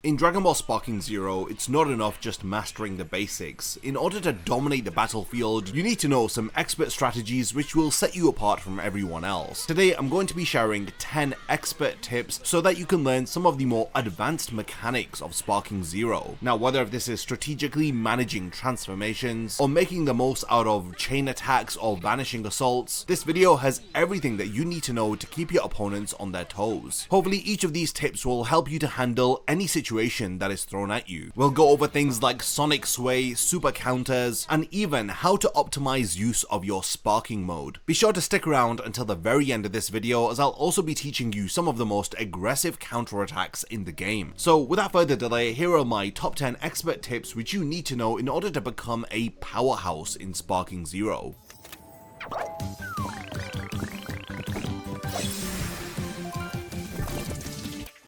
In Dragon Ball Sparking Zero, it's not enough just mastering the basics. In order to dominate the battlefield, you need to know some expert strategies which will set you apart from everyone else. Today, I'm going to be sharing 10 expert tips so that you can learn some of the more advanced mechanics of Sparking Zero. Now, whether this is strategically managing transformations, or making the most out of chain attacks or vanishing assaults, this video has everything that you need to know to keep your opponents on their toes. Hopefully, each of these tips will help you to handle any situation that is thrown at you. We'll go over things like sonic sway, super counters, and even how to optimize use of your sparking mode. Be sure to stick around until the very end of this video, as I'll also be teaching you some of the most aggressive counterattacks in the game. So without further delay, here are my top 10 expert tips which you need to know in order to become a powerhouse in Sparking Zero.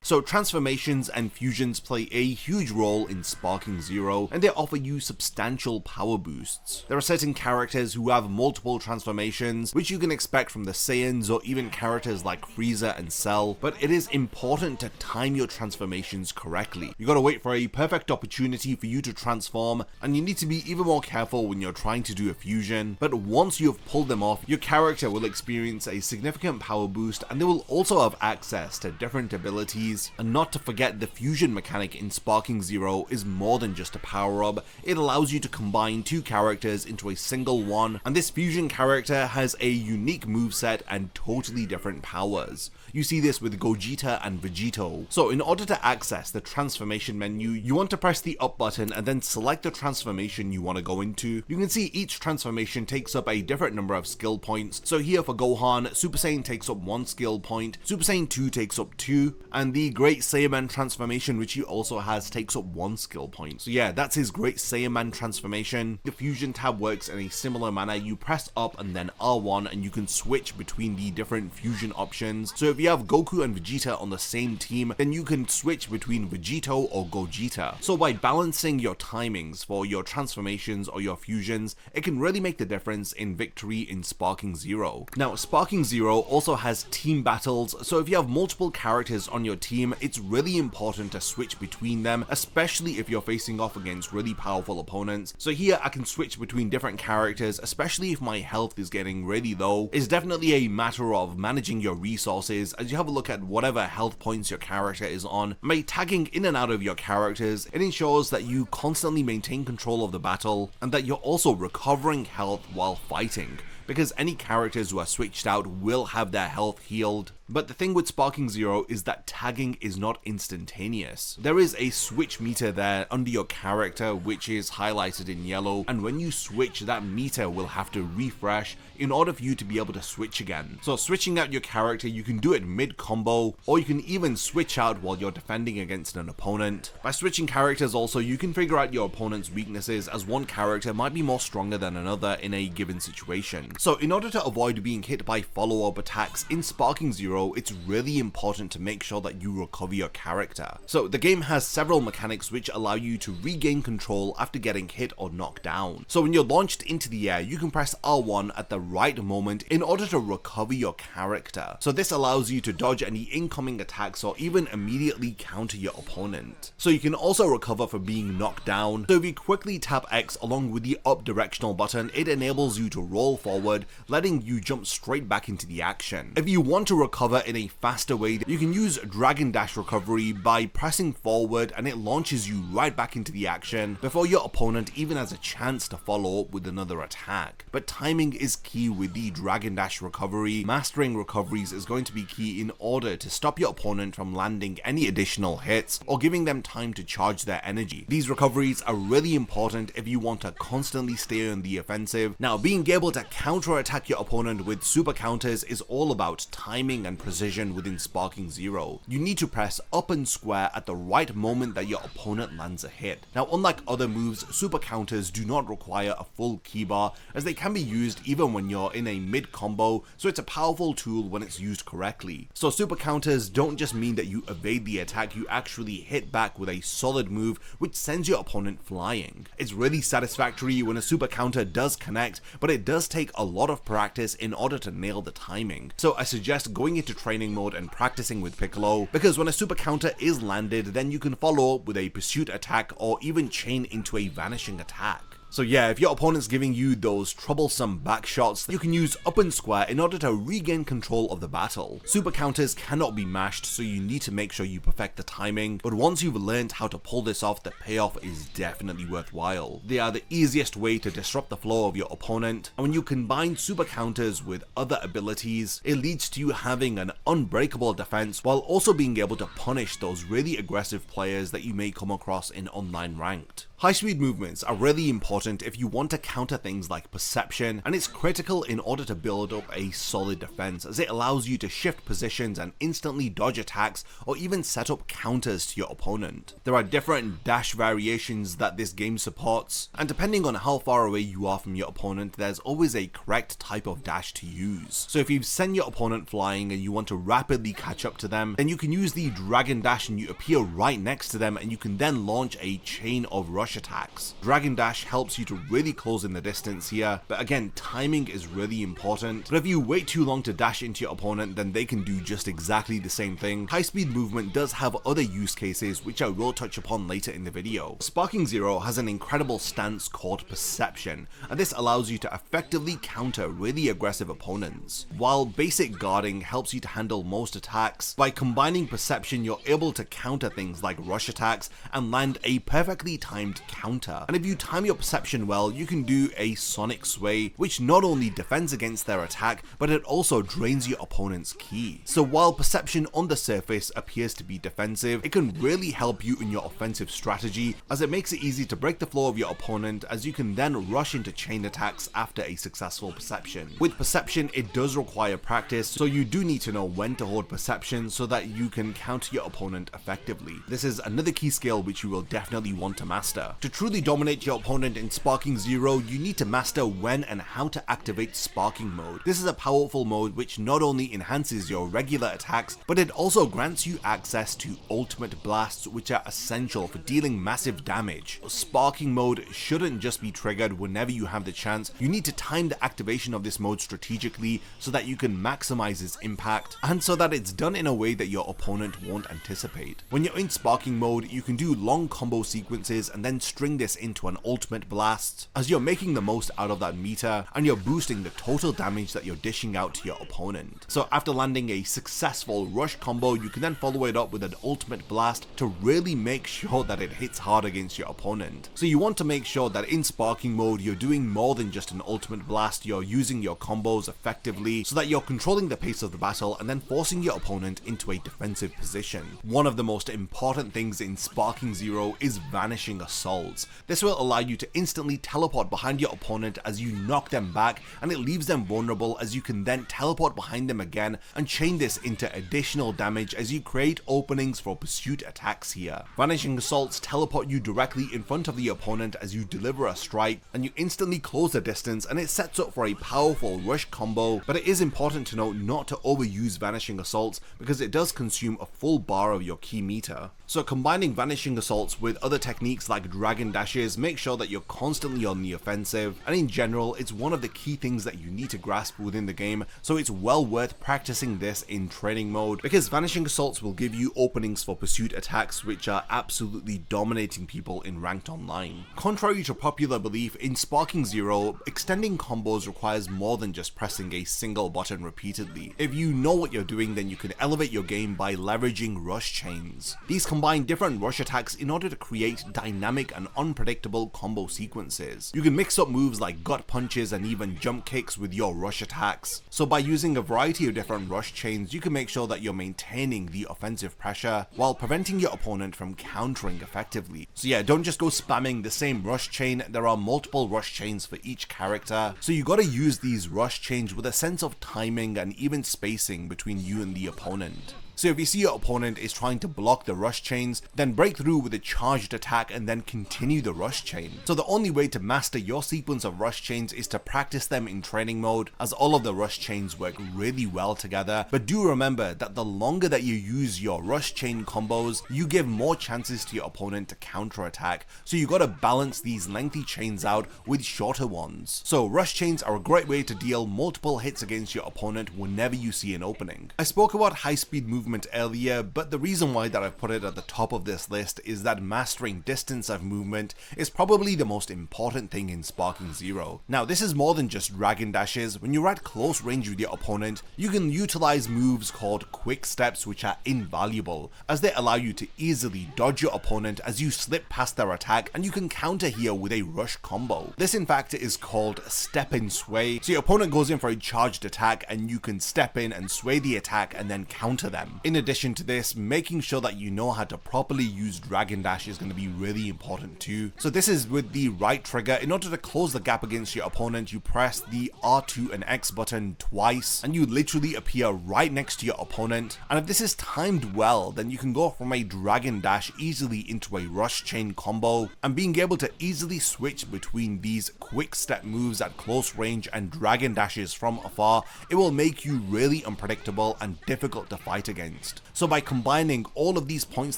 So transformations and fusions play a huge role in Sparking Zero, and they offer you substantial power boosts. There are certain characters who have multiple transformations, which you can expect from the Saiyans or even characters like Frieza and Cell, but it is important to time your transformations correctly. You gotta wait for a perfect opportunity for you to transform, and you need to be even more careful when you're trying to do a fusion, but once you have pulled them off, your character will experience a significant power boost, and they will also have access to different abilities. And not to forget, the fusion mechanic in Sparking Zero is more than just a power-up. It allows you to combine two characters into a single one, and this fusion character has a unique moveset and totally different powers. You see this with Gogeta and Vegito. So in order to access the transformation menu, you want to press the up button and then select the transformation you want to go into. You can see each transformation takes up a different number of skill points. So here for Gohan, Super Saiyan takes up 1 skill point, Super Saiyan 2 takes up 2, and the Great Saiyaman transformation, which he also has, takes up 1 skill point. So yeah, that's his Great Saiyaman transformation. The fusion tab works in a similar manner. You press up and then R1 and you can switch between the different fusion options. So if you have Goku and Vegeta on the same team, then you can switch between Vegito or Gogeta. So by balancing your timings for your transformations or your fusions, it can really make the difference in victory in Sparking Zero. Now, Sparking Zero also has team battles, so if you have multiple characters on your team, it's really important to switch between them, especially if you're facing off against really powerful opponents. So here I can switch between different characters, especially if my health is getting really low. It's definitely a matter of managing your resources as you have a look at whatever health points your character is on. By tagging in and out of your characters, it ensures that you constantly maintain control of the battle and that you're also recovering health while fighting, because any characters who are switched out will have their health healed. But the thing with Sparking Zero is that tagging is not instantaneous. There is a switch meter there under your character which is highlighted in yellow, and when you switch, that meter will have to refresh in order for you to be able to switch again. So switching out your character, you can do it mid-combo, or you can even switch out while you're defending against an opponent. By switching characters also, you can figure out your opponent's weaknesses, as one character might be more stronger than another in a given situation. So in order to avoid being hit by follow-up attacks in Sparking Zero, it's really important to make sure that you recover your character. So the game has several mechanics which allow you to regain control after getting hit or knocked down. So when you're launched into the air, you can press R1 at the right moment in order to recover your character. So this allows you to dodge any incoming attacks or even immediately counter your opponent. So you can also recover from being knocked down. So if you quickly tap X along with the up directional button, it enables you to roll forward, letting you jump straight back into the action. If you want to recover in a faster way, you can use Dragon Dash recovery by pressing forward, and it launches you right back into the action before your opponent even has a chance to follow up with another attack. But timing is key with the Dragon Dash recovery. Mastering recoveries is going to be key in order to stop your opponent from landing any additional hits or giving them time to charge their energy. These recoveries are really important if you want to constantly stay on the offensive. Now, being able to counter attack your opponent with super counters is all about timing and precision within Sparking Zero. You need to press up and square at the right moment that your opponent lands a hit. Now, unlike other moves, super counters do not require a full keybar, as they can be used even when you're in a mid combo, so it's a powerful tool when it's used correctly. So super counters don't just mean that you evade the attack, you actually hit back with a solid move which sends your opponent flying. It's really satisfactory when a super counter does connect, but it does take a lot of practice in order to nail the timing. So I suggest going into training mode and practicing with Piccolo, because when a super counter is landed, then you can follow up with a pursuit attack or even chain into a vanishing attack. So yeah, if your opponent's giving you those troublesome back shots, you can use up and square in order to regain control of the battle. Super counters cannot be mashed, so you need to make sure you perfect the timing, but once you've learned how to pull this off, the payoff is definitely worthwhile. They are the easiest way to disrupt the flow of your opponent, and when you combine super counters with other abilities, it leads to you having an unbreakable defense while also being able to punish those really aggressive players that you may come across in online ranked. High speed movements are really important if you want to counter things like perception, and it's critical in order to build up a solid defense, as it allows you to shift positions and instantly dodge attacks or even set up counters to your opponent. There are different dash variations that this game supports, and depending on how far away you are from your opponent, there's always a correct type of dash to use. So if you send your opponent flying and you want to rapidly catch up to them, then you can use the dragon dash and you appear right next to them, and you can then launch a chain of rush attacks. Dragon dash helps you to really close in the distance here, but again, timing is really important. But if you wait too long to dash into your opponent, then they can do just exactly the same thing. High speed movement does have other use cases, which I will touch upon later in the video. Sparking Zero has an incredible stance called Perception, and this allows you to effectively counter really aggressive opponents. While basic guarding helps you to handle most attacks, by combining Perception, you're able to counter things like rush attacks and land a perfectly timed counter. And if you time your perception well, you can do a sonic sway, which not only defends against their attack, but it also drains your opponent's ki. So while perception on the surface appears to be defensive, it can really help you in your offensive strategy, as it makes it easy to break the flow of your opponent, as you can then rush into chain attacks after a successful perception. With perception, it does require practice, so you do need to know when to hold perception so that you can counter your opponent effectively. This is another key skill which you will definitely want to master. To truly dominate your opponent in Sparking Zero, you need to master when and how to activate Sparking Mode. This is a powerful mode which not only enhances your regular attacks, but it also grants you access to ultimate blasts, which are essential for dealing massive damage. Sparking Mode shouldn't just be triggered whenever you have the chance. You need to time the activation of this mode strategically so that you can maximize its impact, and so that it's done in a way that your opponent won't anticipate. When you're in Sparking Mode, you can do long combo sequences and then string this into an ultimate blast, as you're making the most out of that meter and you're boosting the total damage that you're dishing out to your opponent. So after landing a successful rush combo, you can then follow it up with an ultimate blast to really make sure that it hits hard against your opponent. So you want to make sure that in Sparking Mode you're doing more than just an ultimate blast, you're using your combos effectively so that you're controlling the pace of the battle and then forcing your opponent into a defensive position. One of the most important things in Sparking Zero is vanishing assaults. This will allow you to instantly teleport behind your opponent as you knock them back, and it leaves them vulnerable, as you can then teleport behind them again and chain this into additional damage as you create openings for pursuit attacks here. Vanishing assaults teleport you directly in front of the opponent as you deliver a strike, and you instantly close the distance, and it sets up for a powerful rush combo. But it is important to note not to overuse vanishing assaults, because it does consume a full bar of your ki meter. So combining vanishing assaults with other techniques like dragon dashes, make sure that you're constantly on the offensive, and in general it's one of the key things that you need to grasp within the game, so it's well worth practicing this in training mode, because vanishing assaults will give you openings for pursuit attacks which are absolutely dominating people in ranked online. Contrary to popular belief, in Sparking Zero, extending combos requires more than just pressing a single button repeatedly. If you know what you're doing, then you can elevate your game by leveraging rush chains. These combine different rush attacks in order to create dynamic and unpredictable combo sequences. You can mix up moves like gut punches and even jump kicks with your rush attacks. So by using a variety of different rush chains, you can make sure that you're maintaining the offensive pressure while preventing your opponent from countering effectively. So yeah, don't just go spamming the same rush chain. There are multiple rush chains for each character, so you gotta use these rush chains with a sense of timing and even spacing between you and the opponent. So if you see your opponent is trying to block the rush chains, then break through with a charged attack and then continue the rush chain. So the only way to master your sequence of rush chains is to practice them in training mode, as all of the rush chains work really well together. But do remember that the longer that you use your rush chain combos, you give more chances to your opponent to counter attack. So you gotta balance these lengthy chains out with shorter ones. So rush chains are a great way to deal multiple hits against your opponent whenever you see an opening. I spoke about high speed movement earlier, but the reason why that I've put it at the top of this list is that mastering distance of movement is probably the most important thing in Sparking Zero. Now this is more than just dragon dashes. When you're at close range with your opponent, you can utilize moves called quick steps, which are invaluable as they allow you to easily dodge your opponent as you slip past their attack, and you can counter here with a rush combo. This in fact is called step and sway. So your opponent goes in for a charged attack and you can step in and sway the attack and then counter them. In addition to this, making sure that you know how to properly use dragon dash is going to be really important too. So this is with the right trigger. In order to close the gap against your opponent, you press the R2 and X button twice and you literally appear right next to your opponent. And if this is timed well, then you can go from a dragon dash easily into a rush chain combo, and being able to easily switch between these quick step moves at close range and dragon dashes from afar, it will make you really unpredictable and difficult to fight against. So by combining all of these points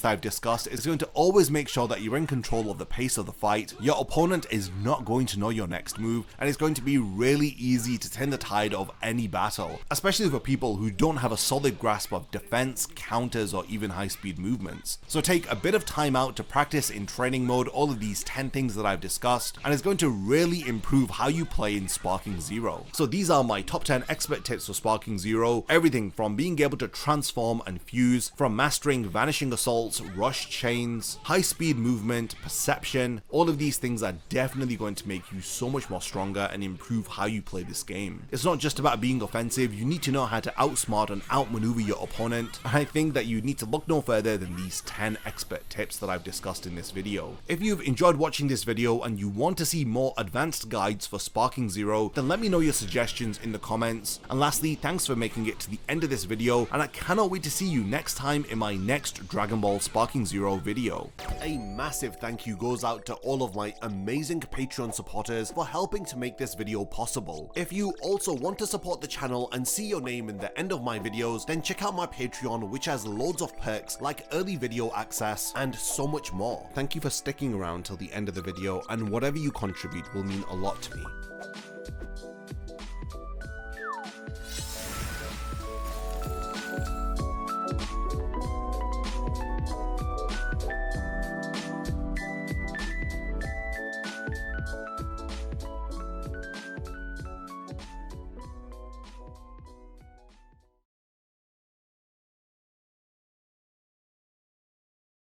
that I've discussed, it's going to always make sure that you're in control of the pace of the fight. Your opponent is not going to know your next move, and it's going to be really easy to turn the tide of any battle, especially for people who don't have a solid grasp of defense, counters, or even high speed movements. So take a bit of time out to practice in training mode all of these 10 things that I've discussed, and it's going to really improve how you play in Sparking Zero. So these are my top 10 expert tips for Sparking Zero. Everything from being able to transform and fuse, from mastering vanishing assaults, rush chains, high speed movement, perception. All of these things are definitely going to make you so much more stronger and improve how you play this game. It's not just about being offensive, you need to know how to outsmart and outmaneuver your opponent, and I think that you need to look no further than these 10 expert tips that I've discussed in this video. If you've enjoyed watching this video and you want to see more advanced guides for Sparking Zero, then let me know your suggestions in the comments. And lastly, thanks for making it to the end of this video, and I cannot wait to see you next time in my next Dragon Ball Sparking Zero video. A massive thank you goes out to all of my amazing Patreon supporters for helping to make this video possible. If you also want to support the channel and see your name in the end of my videos, then check out my Patreon, which has loads of perks like early video access and so much more. Thank you for sticking around till the end of the video, and whatever you contribute will mean a lot to me.